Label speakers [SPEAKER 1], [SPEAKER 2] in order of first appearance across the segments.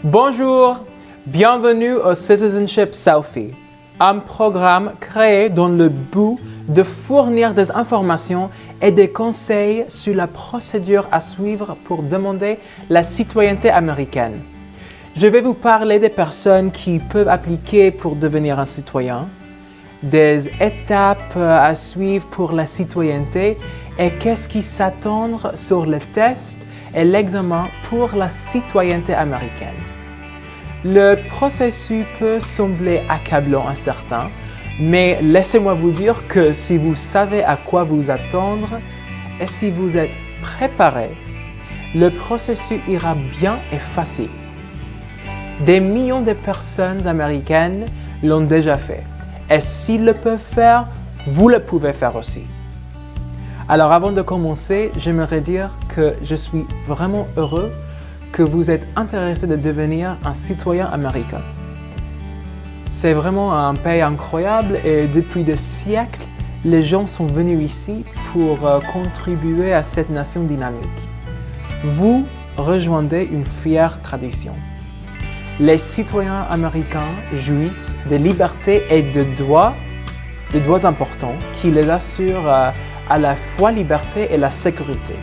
[SPEAKER 1] Bonjour, bienvenue au Citizenship Selfie, un programme créé dans le but de fournir des informations et des conseils sur la procédure à suivre pour demander la citoyenneté américaine. Je vais vous parler des personnes qui peuvent appliquer pour devenir un citoyen, des étapes à suivre pour la citoyenneté et qu'est-ce qui s'attend sur le test et l'examen pour la citoyenneté américaine. Le processus peut sembler accablant à certains, mais laissez-moi vous dire que si vous savez à quoi vous attendre et si vous êtes préparé, le processus ira bien et facile. Des millions de personnes américaines l'ont déjà fait. Et s'ils le peuvent faire, vous le pouvez faire aussi. Alors avant de commencer, j'aimerais dire que je suis vraiment heureux que vous êtes intéressé de devenir un citoyen américain. C'est vraiment un pays incroyable et depuis des siècles, les gens sont venus ici pour contribuer à cette nation dynamique. Vous rejoignez une fière tradition. Les citoyens américains jouissent de libertés et de droits importants qui les assurent à la fois liberté et la sécurité.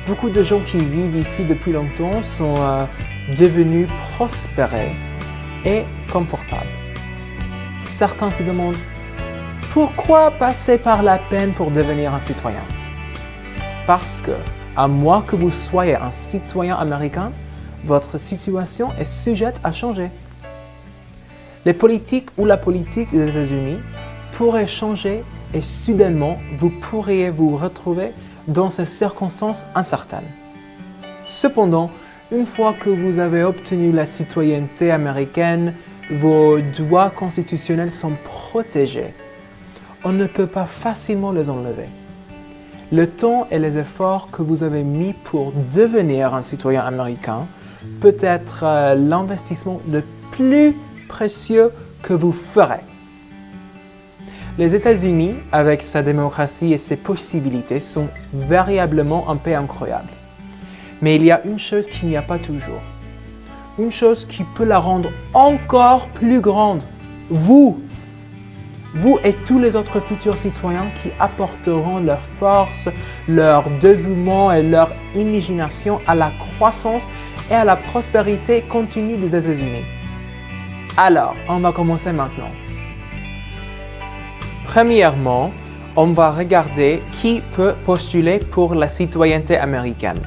[SPEAKER 1] Beaucoup de gens qui vivent ici depuis longtemps sont devenus prospérés et confortables. Certains se demandent pourquoi passer par la peine pour devenir un citoyen? Parce que, à moins que vous soyez un citoyen américain, votre situation est sujette à changer. Les politiques ou la politique des États-Unis pourraient changer et soudainement, vous pourriez vous retrouver dans ces circonstances incertaines. Cependant, une fois que vous avez obtenu la citoyenneté américaine, vos droits constitutionnels sont protégés. On ne peut pas facilement les enlever. Le temps et les efforts que vous avez mis pour devenir un citoyen américain peut être l'investissement le plus précieux que vous ferez. Les États-Unis, avec sa démocratie et ses possibilités, sont véritablement un pays incroyable. Mais il y a une chose qu'il n'y a pas toujours. Une chose qui peut la rendre encore plus grande. Vous et tous les autres futurs citoyens qui apporteront leur force, leur dévouement et leur imagination à la croissance et à la prospérité continue des États-Unis. Alors, on va commencer maintenant. Premièrement, on va regarder qui peut postuler pour la citoyenneté américaine.